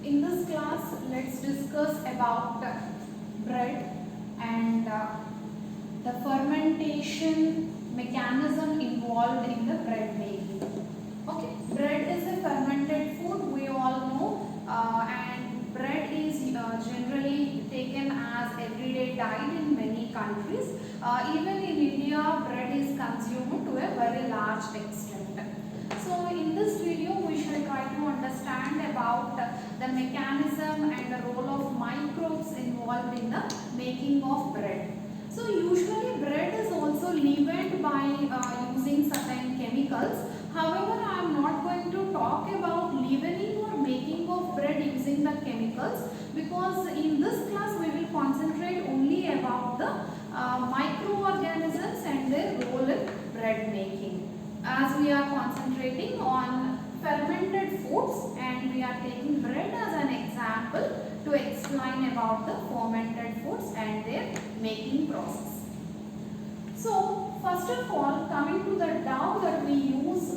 In this class, let's discuss about bread and the fermentation mechanism involved in the bread making. Okay, bread is a fermented food, we all know, and bread is generally taken as everyday diet in many countries. Even in India, bread is consumed to a very large extent. So in this video, we shall try to understand about the mechanism and the role of microbes involved in the making of bread. So usually bread is also leavened by using certain chemicals. However, I am not going to talk about leavening or making of bread using the chemicals, because in this class we will concentrate only about the microorganisms and their role in bread making. As we are concentrating on fermented foods and we are taking bread as an example to explain about the fermented foods and their making process. So first of all, coming to the dough that we use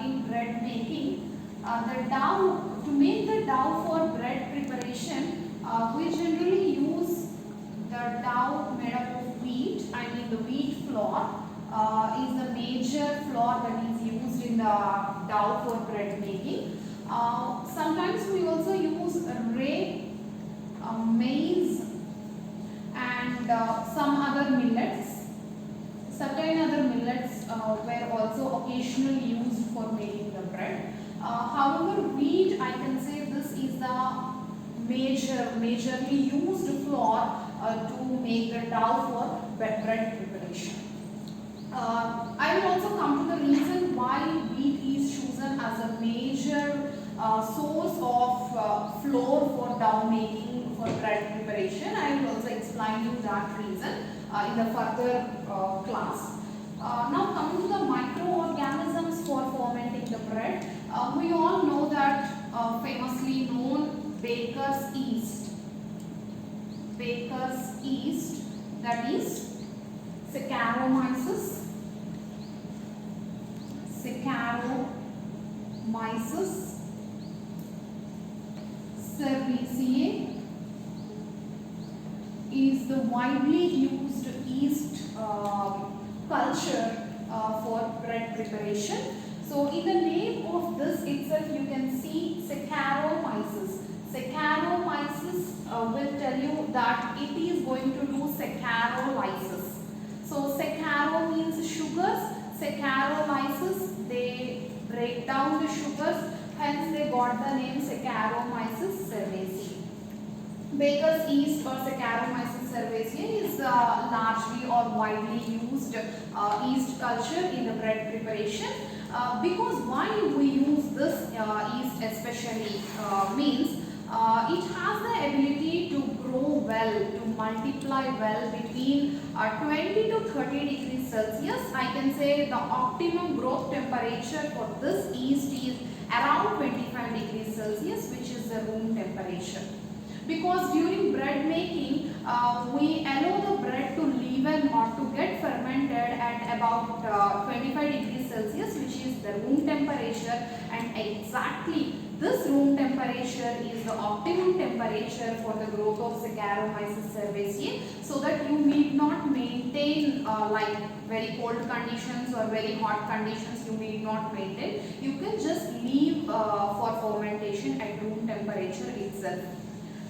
in bread making, the dough, to make the dough for bread preparation, we generally use the dough made up of wheat. I mean the wheat flour is the major flour that is used in the dough for bread making. Sometimes we also use rye, maize and some other millets. Certain other millets were also occasionally used for making the bread. However, wheat, I can say this is the majorly used flour to make the dough for bread preparation. I will also come to the reason why wheat is chosen as a major source of flour for dough making for bread preparation. I will also explain you that reason in the further class. Now coming to the microorganisms for fermenting the bread, we all know that famously known baker's yeast. Baker's yeast, that is Saccharomyces cerevisiae is the widely used yeast culture for bread preparation. So in the name of this itself you can see Saccharomyces. Saccharomyces will tell you that it is going to do saccharolysis. So saccharose means sugars, saccharolysis, they break down the sugars, hence they got the name Saccharomyces cerevisiae. Baker's yeast or Saccharomyces cerevisiae is largely or widely used yeast culture in the bread preparation. Because why we use this yeast especially means it has the ability to grow well, to multiply well between 20 to 30 degrees Celsius. I can say the optimum growth temperature for this yeast is around 25 degrees Celsius, which is the room temperature. Because during bread making, we allow the bread to leaven or to get fermented at about 25 degrees Celsius, which is the room temperature, and exactly this room temperature is the optimum temperature for the growth of Saccharomyces cerevisiae, so that you need not maintain like very cold conditions or very hot conditions, you need not maintain. You can just leave for fermentation at room temperature itself.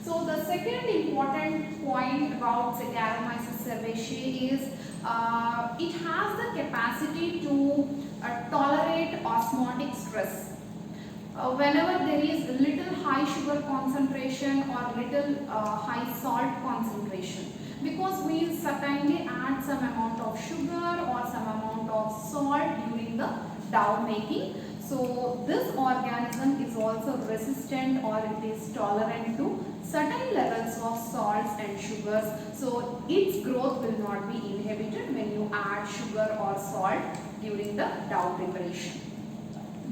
So the second important point about Saccharomyces cerevisiae is it has the capacity to tolerate osmotic stress. Whenever there is little high sugar concentration or little high salt concentration, because we certainly add some amount of sugar or some amount of salt during the dough making. So this organism is also resistant or it is tolerant to certain levels of salts and sugars. So its growth will not be inhibited when you add sugar or salt during the dough preparation.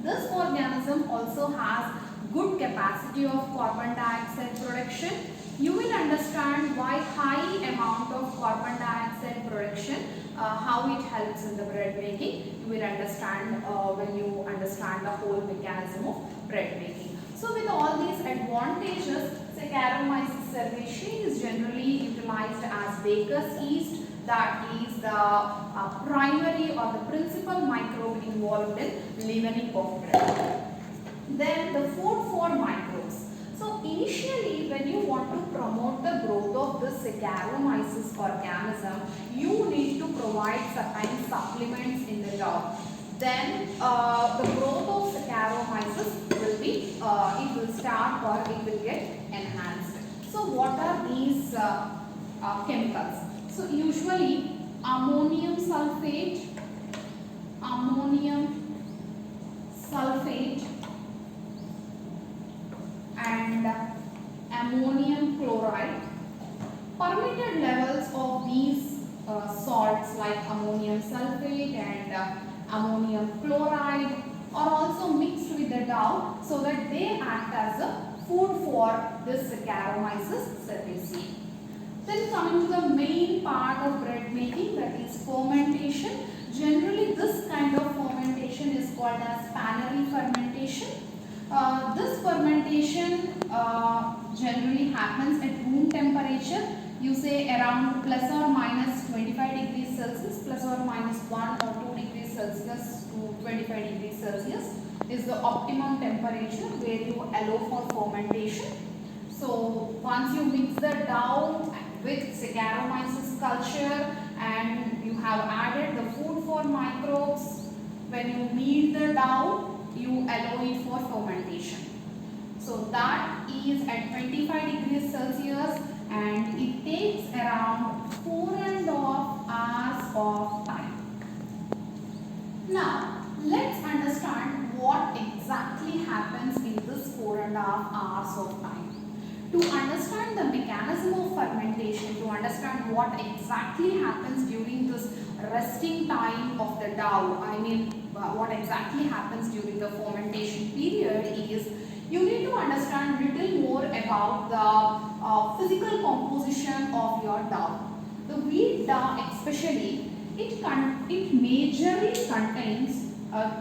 This organism also has good capacity of carbon dioxide production. You will understand why high amount of carbon dioxide production, how it helps in the bread making. You will understand when you understand the whole mechanism of bread making. So with all these advantages, advantages, Saccharomyces cerevisiae is generally utilized as baker's yeast, that is the primary or the principal microbe involved in leavening of bread. Then the food for microbes. So initially when you want to promote the growth of this Saccharomyces organism, you need to provide certain supplements in the dough. Then the growth of Saccharomyces will be, it will start or it will get enhanced. So what are these chemicals? So usually ammonium sulfate and ammonium chloride. Permitted levels of these salts like ammonium sulfate and ammonium chloride are also mixed with the dough so that they act as a food for this Saccharomyces cerevisiae. Then coming to the main part of bread making, that is fermentation. Generally this kind of fermentation is called as spanneri fermentation. This fermentation generally happens at room temperature. You say around plus or minus 25 degrees Celsius, plus or minus 1 or 2 degrees Celsius to 25 degrees Celsius is the optimum temperature where you allow for fermentation. So once you mix the dough with Saccharomyces culture and you have added the food for microbes, when you knead the dough, you allow it for fermentation. So that is at 25 degrees Celsius and it takes around 4.5 hours of time. Now let's understand what exactly happens in this 4.5 hours of time. To understand the mechanism of fermentation, to understand what exactly happens during this resting time of the dough, what exactly happens during the fermentation period is, you need to understand little more about the physical composition of your dough. The wheat dough especially, it majorly contains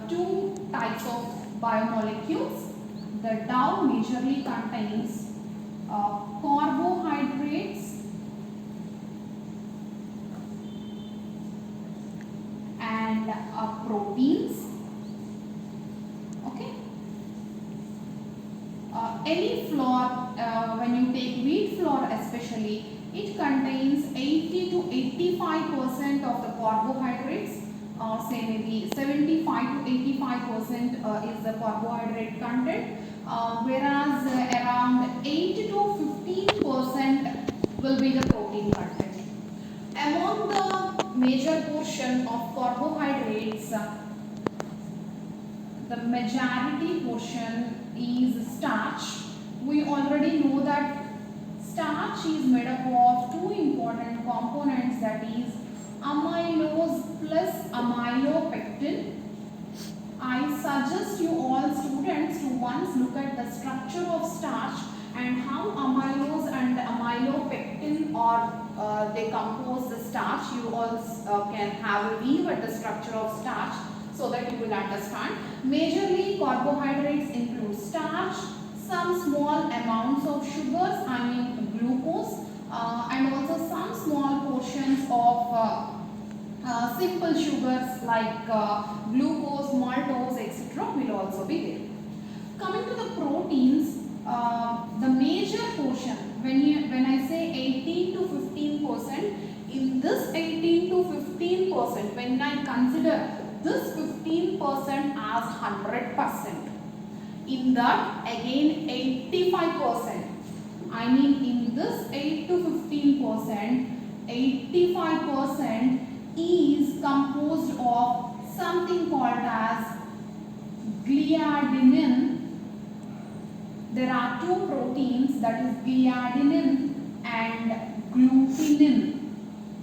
two types of biomolecules. The dough majorly contains carbohydrates and proteins. Okay. Any flour, when you take wheat flour especially, it contains 80 to 85% of the carbohydrates, or say maybe 75 to 85% is the carbohydrate content, whereas around 8 to 15% will be the protein content. Among the major portion of carbohydrates, the majority portion is starch. We already know that starch is made up of two important components, that is amylose plus amylopectin. I suggest you all students to once look at the structure of starch and how amylose and amylopectin are they compose the starch. You all can have a view at the structure of starch so that you will understand. Majorly carbohydrates include starch, some small amounts of sugars, glucose, and also some small portions of simple sugars like glucose, maltose, etc. will also be there. Coming to the proteins, the major portion, when I say 18 to 15%, in this 18 to 15%, when I consider this 15% as 100%, in that again 85%, in this 8 to 15%, 85% is composed of something called as gliadinin. There are two proteins, that is gliadinin and glutenin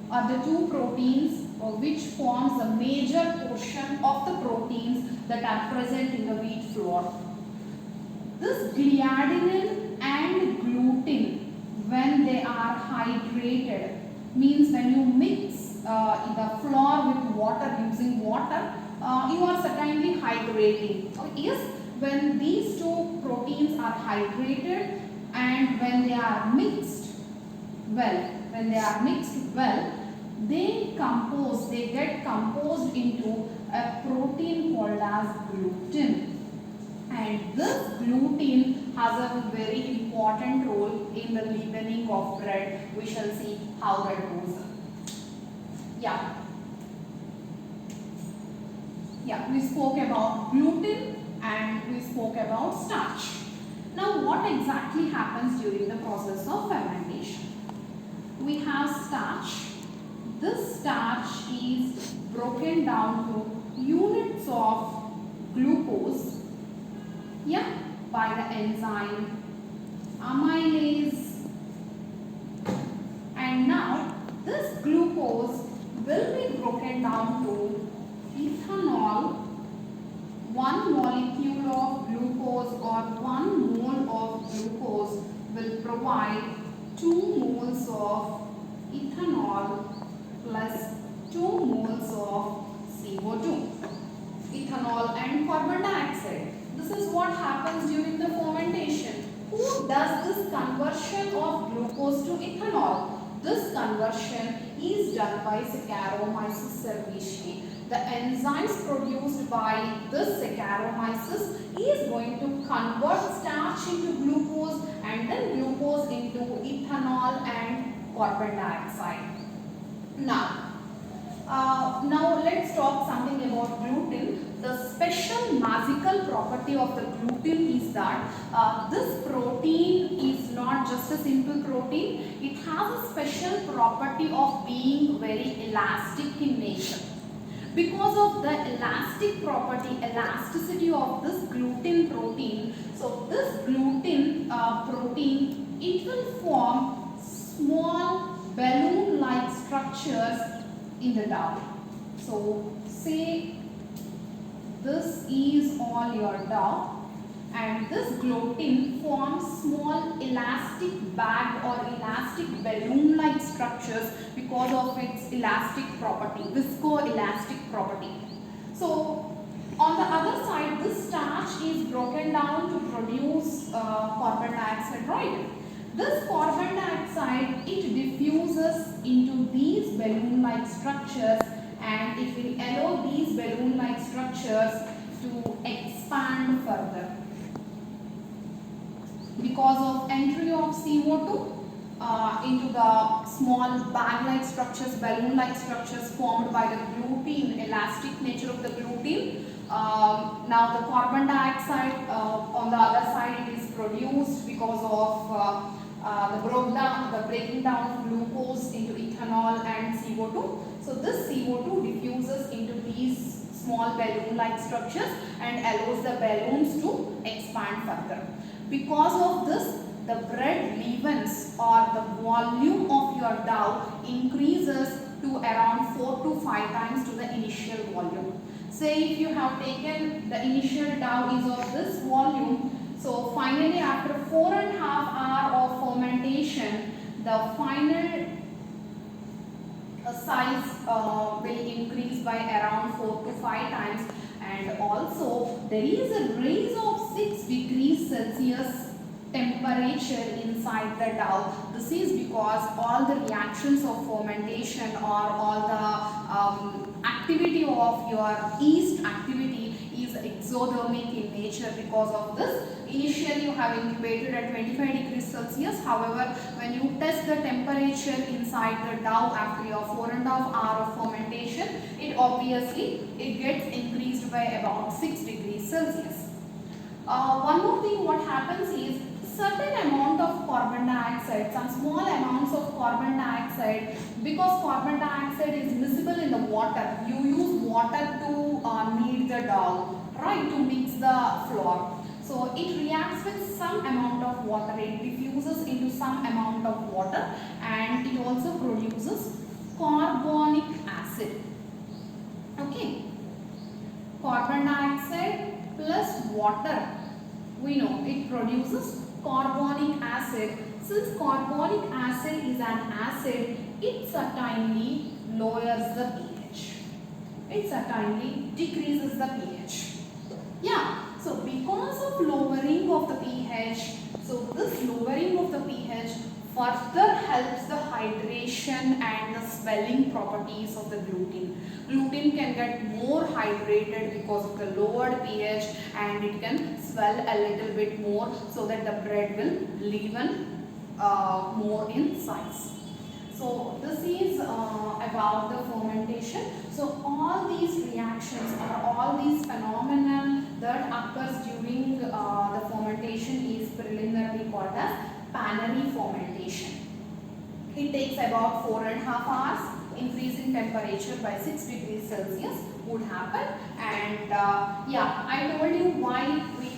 are the two proteins which forms a major portion of the proteins that are present in the wheat flour. This gliadinin and gluten, when they are hydrated, means when you mix the flour with water, using water, you are certainly hydrating. Yes, when these two proteins are are hydrated, and when they are mixed well, they get composed into a protein called as gluten. And this gluten has a very important role in the leavening of bread. We shall see how that goes. Yeah. Yeah, we spoke about gluten and we spoke about starch. Now, what exactly happens during the process of fermentation? We have starch. This starch is broken down to units of glucose, yeah, by the enzyme amylase. And now this glucose will be broken down to ethanol. One molecule of glucose or 1 mole of glucose will provide 2 moles of ethanol plus 2 moles of CO2. Ethanol and carbon dioxide. This is what happens during the fermentation. Who does this conversion of glucose to ethanol? This conversion is done by Saccharomyces cerevisiae. The enzymes produced by this Saccharomyces is going to convert starch into glucose and then glucose into ethanol and carbon dioxide. Now let's talk something about gluten. The special magical property of the gluten is that this protein is not just a simple protein. It has a special property of being very elastic in nature. Because of the elastic property, elasticity of this gluten protein, so this gluten protein, it will form small balloon-like structures in the dough. So say this is all your dough, and this gluten forms small elastic bag or elastic balloon-like structures because of its elastic property, viscoelastic property. So on the other side, this starch is broken down to produce carbon dioxide, right? This carbon dioxide, it diffuses into these balloon-like structures, and it will allow these balloon-like structures to expand further. Because of entry of CO2 into the small bag-like structures, balloon-like structures formed by the gluten, elastic nature of the gluten. Now the carbon dioxide on the other side, it is produced because of the breaking down of glucose into ethanol and CO2. So this CO2 diffuses into these small balloon-like structures and allows the balloons to expand further. Because of this, the bread leavens or the volume of your dough increases to around 4 to 5 times to the initial volume. Say if you have taken the initial dough is of this volume, so finally after 4.5 hours of fermentation, the final size will increase by around 4 to 5 times, and also there is a raise of 6 degrees Celsius temperature inside the dough. This is because all the reactions of fermentation or all the activity of your yeast activity is exothermic in nature. Because of this, initially you have incubated at 25 degrees Celsius. However, when you test the temperature inside the dough after your 4.5 hours of fermentation, it gets increased by about 6 degrees Celsius. One more thing, what happens is certain amount of carbon dioxide, some small amounts of carbon dioxide, because carbon dioxide is miscible in the water, you use water to knead the dough, right, to mix the flour. So it reacts with some amount of water, it diffuses into some amount of water, and it also produces carbonic acid. Okay, carbon dioxide plus water, we know it produces carbonic acid. Since carbonic acid is an acid, it certainly lowers the pH. It certainly decreases the pH. Yeah, so because of lowering of the pH, further helps the hydration and the swelling properties of the gluten. Gluten can get more hydrated because of the lowered pH, and it can swell a little bit more, so that the bread will leaven more in size. So this is about the fermentation. So all these reactions or all these phenomena that occurs during the fermentation is preliminarily called as pannary fermentation. It takes about 4.5 hours. Increasing temperature by 6 degrees Celsius would happen, and yeah, I told you why we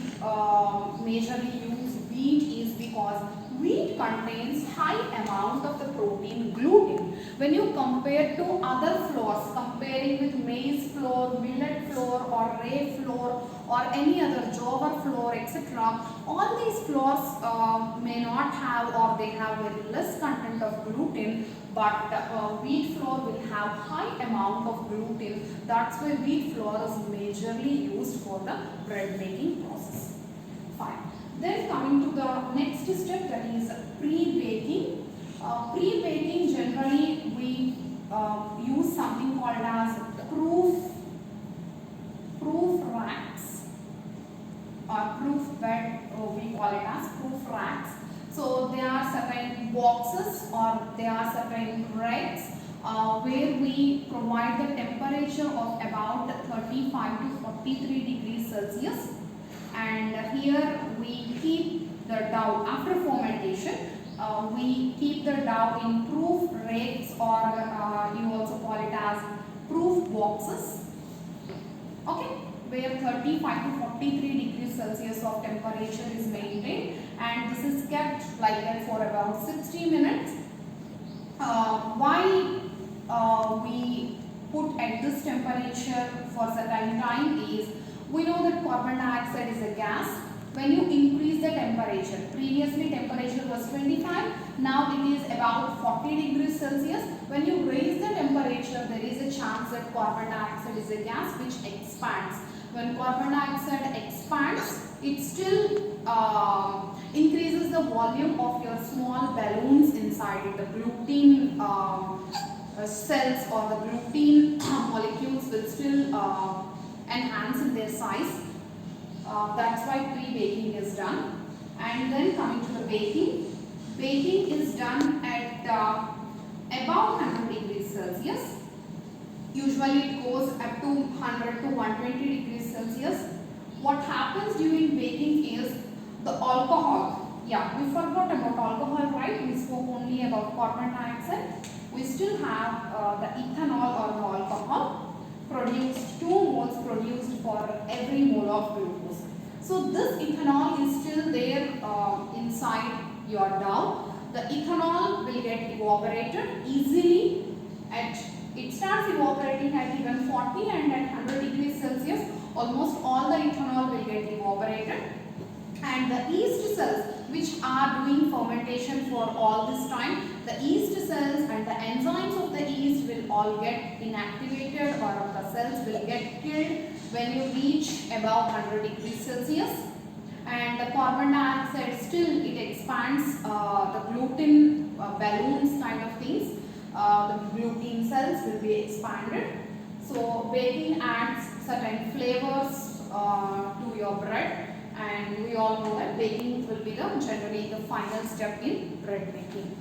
majorly use wheat is because wheat contains high amount of the protein gluten. When you compare to other flours, comparing with maize flour, millet flour or rye flour or any other jowar flour, etc., all these flours may not have, or they have very less content of gluten, but wheat flour will have high amount of gluten. That's why wheat flour is majorly used for the bread making process. Fine. Then coming to the next step, that is pre-baking. Pre-baking, generally we use something called as proof racks or proof bed, we call it as proof racks. So there are certain boxes or there are certain racks where we provide the temperature of about 35 to 43 degrees Celsius, and here we keep the dough after fermentation. We keep the dough in proof racks, or you also call it as proof boxes, okay, where 35 to 43 degrees Celsius of temperature is maintained, and this is kept like that for about 60 minutes. Why we put at this temperature for certain time is, we know that carbon dioxide is a gas. When you increase the temperature, previously temperature was 25, now it is about 40 degrees Celsius. When you raise the temperature, there is a chance that carbon dioxide is a gas which expands. When carbon dioxide expands, it still increases the volume of your small balloons inside it. The gluten cells or the gluten molecules will still enhance in their size. That's why pre-baking is done. And then coming to the baking. Baking is done at about 100 degrees Celsius. Usually it goes up to 100 to 120 degrees Celsius. What happens during baking is the alcohol. Yeah, we forgot about alcohol, right? We spoke only about carbon dioxide. We still have the ethanol or the alcohol produced, 2 moles produced for every mole of glucose. So this ethanol is still there inside your dough. The ethanol will get evaporated easily it starts evaporating at even 40 and at 100 degrees Celsius. Almost all the ethanol will get evaporated, and the yeast cells which are doing fermentation for all this time, the yeast cells and the enzymes of the yeast will all get inactivated, or the cells will get killed when you reach above 100 degrees Celsius. And the carbon dioxide still it expands the gluten balloons kind of things. The gluten cells will be expanded. So baking adds certain flavors to your bread, and we all know that baking will be generally the final step in bread making.